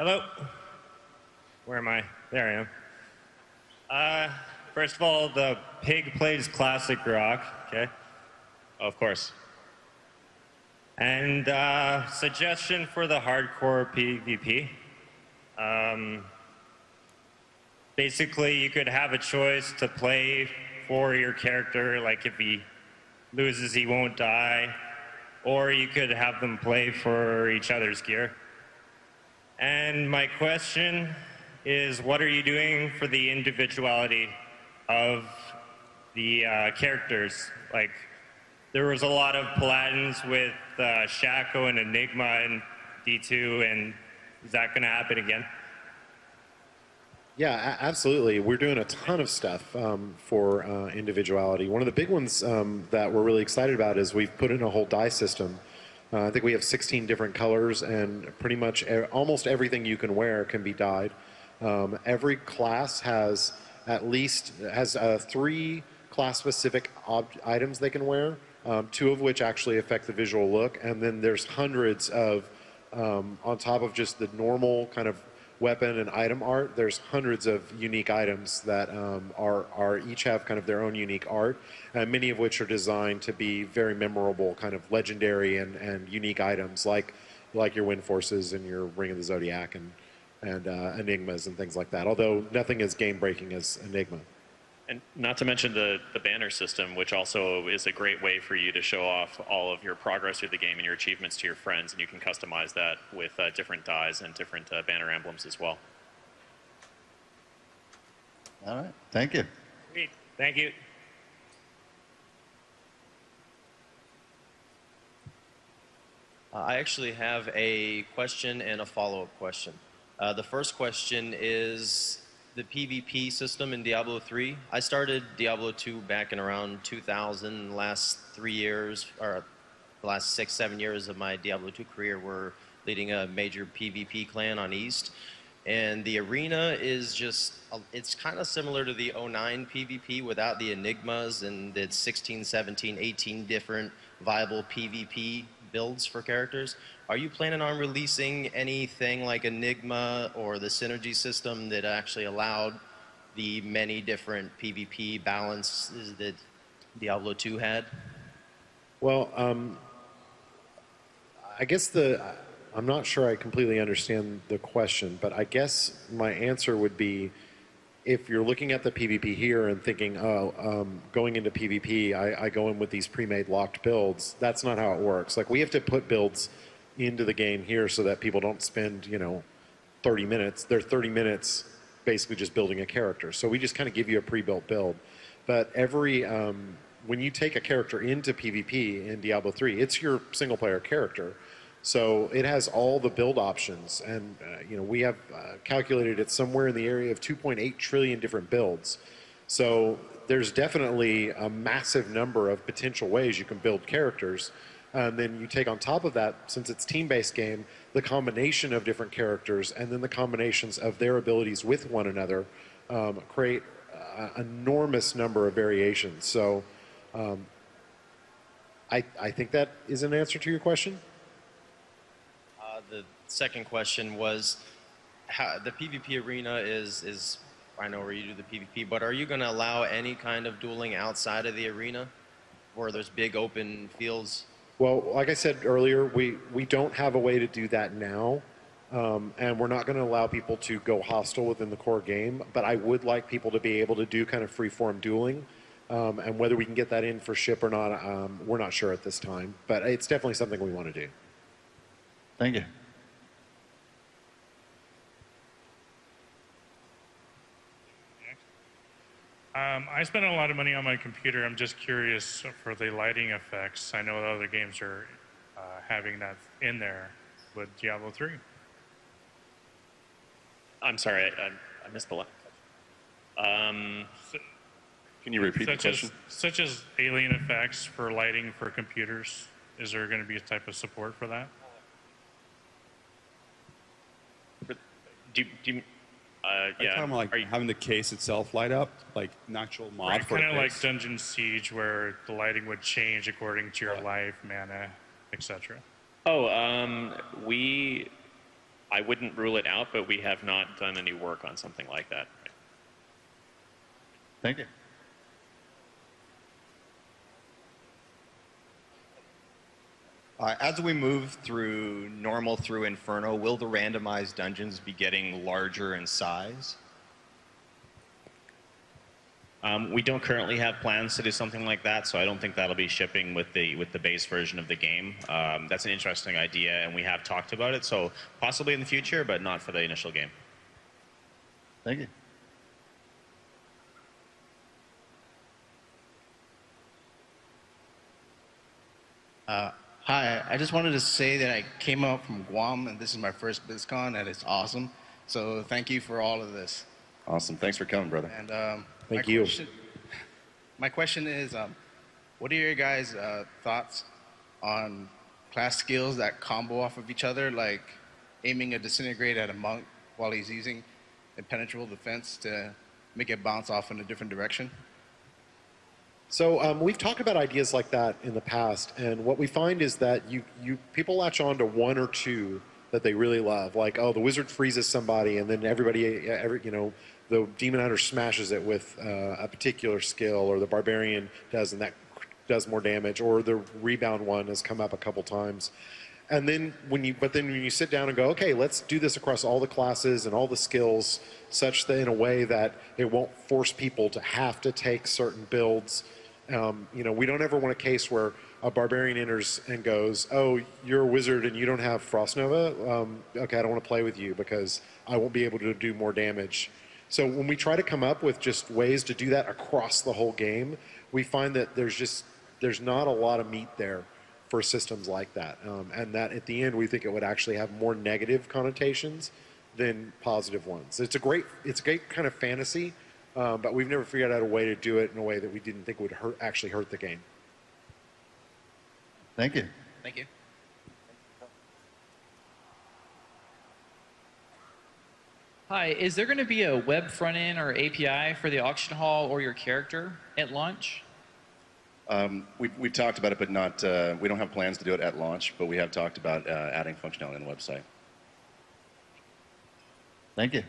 Hello. Where am I? There I am. First of all, the pig plays classic rock. Okay. Of course. And suggestion for the hardcore PvP. Basically, you could have a choice to play for your character, like if he loses, he won't die, or you could have them play for each other's gear. And my question is, what are you doing for the individuality of the characters? Like, there was a lot of Paladins with Shaco and Enigma and D2, and is that going to happen again? Yeah, absolutely. We're doing a ton of stuff for individuality. One of the big ones that we're really excited about is we've put in a whole dye system. I think we have 16 different colors, and pretty much almost everything you can wear can be dyed. Every class has at least 3 class-specific items they can wear, 2 of which actually affect the visual look, and then there's hundreds of, on top of just the normal kind of weapon and item art, there's hundreds of unique items that are each have kind of their own unique art, many of which are designed to be very memorable, kind of legendary and unique items like your Wind Forces and your Ring of the Zodiac and Enigmas and things like that, although nothing as game-breaking as Enigma. And not to mention the banner system, which also is a great way for you to show off all of your progress through the game and your achievements to your friends, and you can customize that with different dyes and different banner emblems as well. All right, thank you. Great. Thank you. I actually have a question and a follow-up question. The first question is the PvP system in Diablo 3. I started Diablo 2 back in around 2000. The last 3 years, or the last 6-7 years of my Diablo 2 career were leading a major PvP clan on East. And the arena is just, it's kind of similar to the 09 PvP without the Enigmas and the 16, 17, 18 different viable PvP builds for characters. Are you planning on releasing anything like Enigma or the synergy system that actually allowed the many different PvP balances that Diablo 2 had? Well, I guess I'm not sure I completely understand the question, but I guess my answer would be, if you're looking at the PvP here and thinking, going into PvP, I go in with these pre-made locked builds, that's not how it works. Like, we have to put builds into the game here so that people don't spend, 30 minutes. They're 30 minutes basically just building a character. So we just kind of give you a pre-built build. But when you take a character into PvP in Diablo 3, it's your single-player character. So it has all the build options, and we have calculated it somewhere in the area of 2.8 trillion different builds. So there's definitely a massive number of potential ways you can build characters. And then you take on top of that, since it's team-based game, the combination of different characters and then the combinations of their abilities with one another create an enormous number of variations. So I think that is an answer to your question. The second question was, the PvP arena is, I know where you do the PvP, but are you going to allow any kind of dueling outside of the arena where there's big open fields? Well, like I said earlier, we don't have a way to do that now, and we're not going to allow people to go hostile within the core game, but I would like people to be able to do kind of free-form dueling, and whether we can get that in for ship or not, we're not sure at this time, but it's definitely something we want to do. Thank you. I spend a lot of money on my computer. I'm just curious for the lighting effects. I know other games are having that in there with Diablo 3. I'm sorry, I missed the last. Can you repeat the question? Such as alien effects for lighting for computers. Is there going to be a type of support for that? Yeah. Kind of like having the case itself light up, like an actual mod right, for kind of like Dungeon Siege, where the lighting would change according to your life, mana, etc. Oh, we I wouldn't rule it out, but we have not done any work on something like that. Thank you. As we move through normal through Inferno, will the randomized dungeons be getting larger in size? We don't currently have plans to do something like that, so I don't think that'll be shipping with the base version of the game. That's an interesting idea, and we have talked about it, so possibly in the future, but not for the initial game. Thank you. Hi, I just wanted to say that I came out from Guam, and this is my first BlizzCon, and it's awesome. So thank you for all of this. Awesome. Thanks for coming, brother. And Thank you. My question is, what are your guys' thoughts on class skills that combo off of each other, like aiming a disintegrate at a monk while he's using impenetrable defense to make it bounce off in a different direction? So we've talked about ideas like that in the past, and what we find is that people latch on to one or two that they really love, like, oh, the wizard freezes somebody, and then the demon hunter smashes it with a particular skill, or the barbarian does, and that does more damage, or the rebound one has come up a couple times. And then when you sit down and go, okay, let's do this across all the classes and all the skills, such that in a way that it won't force people to have to take certain builds. We don't ever want a case where a barbarian enters and goes, oh, you're a wizard and you don't have Frost Nova? Okay, I don't want to play with you because I won't be able to do more damage. So when we try to come up with just ways to do that across the whole game, we find that there's not a lot of meat there for systems like that. And that at the end, we think it would actually have more negative connotations than positive ones. It's a great kind of fantasy, but we've never figured out a way to do it in a way that we didn't think would actually hurt the game. Thank you. Thank you. Hi, is there going to be a web front end or API for the auction hall or your character at launch? We've talked about it, but not. We don't have plans to do it at launch, but we have talked about adding functionality on the website. Thank you.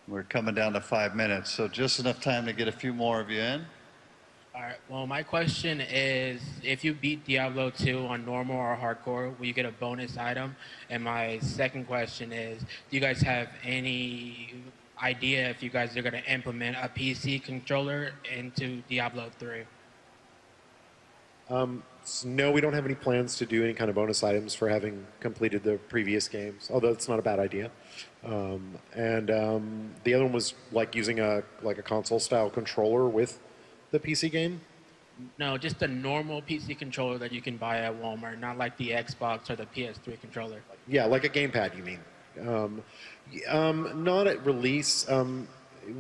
We're coming down to 5 minutes, so just enough time to get a few more of you in. All right. Well, my question is, if you beat Diablo 2 on normal or hardcore, will you get a bonus item? And my second question is, do you guys have any idea if you guys are going to implement a PC controller into Diablo 3? No, we don't have any plans to do any kind of bonus items for having completed the previous games, although it's not a bad idea. The other one was like using a console-style controller with the PC game? No, just a normal PC controller that you can buy at Walmart, not like the Xbox or the PS3 controller. Yeah, like a gamepad, you mean? Not at release.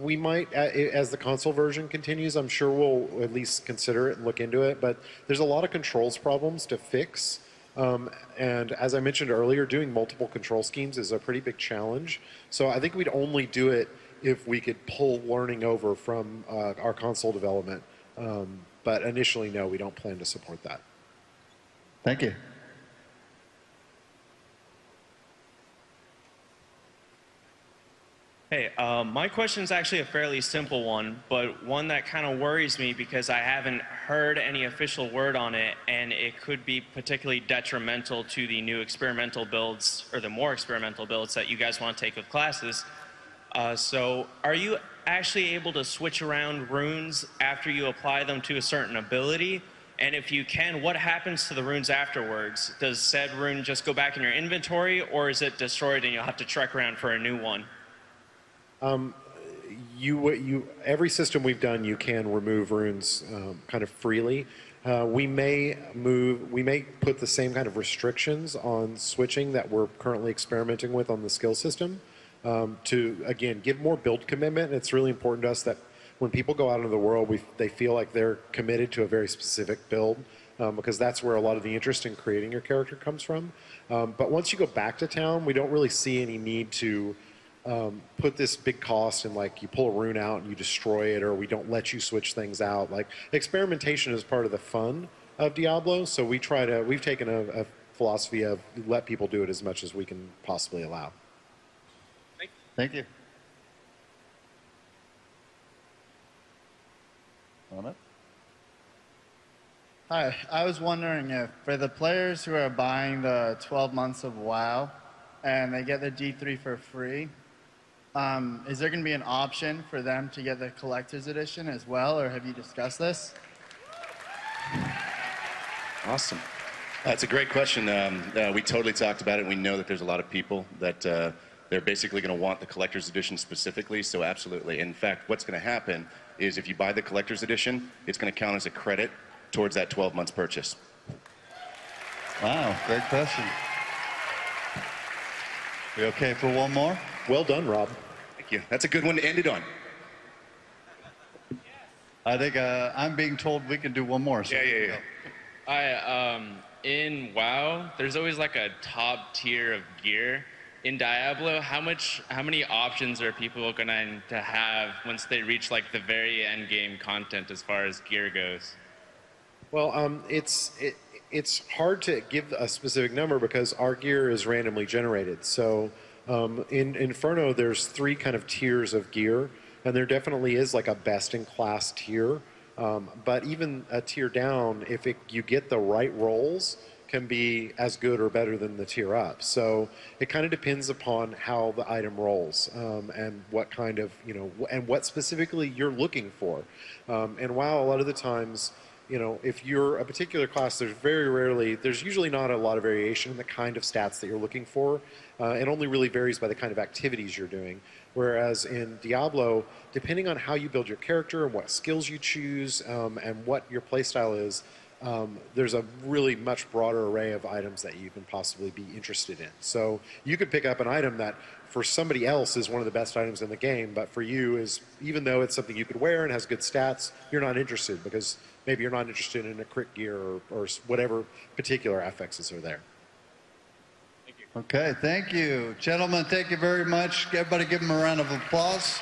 We might, as the console version continues, I'm sure we'll at least consider it and look into it, but there's a lot of controls problems to fix. And as I mentioned earlier, doing multiple control schemes is a pretty big challenge. So I think we'd only do it if we could pull learning over from our console development. But initially, no, we don't plan to support that. Thank you. Hey, my question is actually a fairly simple one, but one that kind of worries me because I haven't heard any official word on it, and it could be particularly detrimental to the new experimental builds, or the more experimental builds that you guys want to take with classes. So are you actually able to switch around runes after you apply them to a certain ability? And if you can, what happens to the runes afterwards? Does said rune just go back in your inventory, or is it destroyed and you'll have to trek around for a new one? Every system we've done, you can remove runes kind of freely. We may put the same kind of restrictions on switching that we're currently experimenting with on the skill system to, again, give more build commitment. It's really important to us that when people go out into the world, they feel like they're committed to a very specific build because that's where a lot of the interest in creating your character comes from. But once you go back to town, we don't really see any need to put this big cost in, like, you pull a rune out and you destroy it, or we don't let you switch things out. Like, experimentation is part of the fun of Diablo, so we've taken a philosophy of let people do it as much as we can possibly allow. Thank you. Anna? Hi, I was wondering if for the players who are buying the 12 months of WoW and they get the D3 for free, is there going to be an option for them to get the collector's edition as well, or have you discussed this? Awesome. That's a great question. We totally talked about it. We know that there's a lot of people that they're basically going to want the collector's edition specifically, so absolutely. In fact, what's going to happen is if you buy the collector's edition, it's going to count as a credit towards that 12 months purchase. Wow, great question. We okay for one more? Well done, Rob. Thank you. That's a good one to end it on. I think I'm being told we can do one more. So Yeah. Hi, in WoW, there's always like a top tier of gear. In Diablo, how many options are people going to have once they reach like the very end game content as far as gear goes? Well, it's hard to give a specific number because our gear is randomly generated. So in Inferno, there's 3 kind of tiers of gear, and there definitely is like a best-in-class tier. But even a tier down, if you get the right rolls, can be as good or better than the tier up. So it kind of depends upon how the item rolls and what kind of, and what specifically you're looking for. And WoW, a lot of the times, if you're a particular class, there's usually not a lot of variation in the kind of stats that you're looking for. It only really varies by the kind of activities you're doing. Whereas in Diablo, depending on how you build your character and what skills you choose and what your playstyle is, there's a really much broader array of items that you can possibly be interested in. So you could pick up an item that for somebody else is one of the best items in the game, but for you is, even though it's something you could wear and has good stats, you're not interested because maybe you're not interested in a crit gear or whatever particular affixes are there. Okay, thank you. Gentlemen, thank you very much. Everybody give them a round of applause.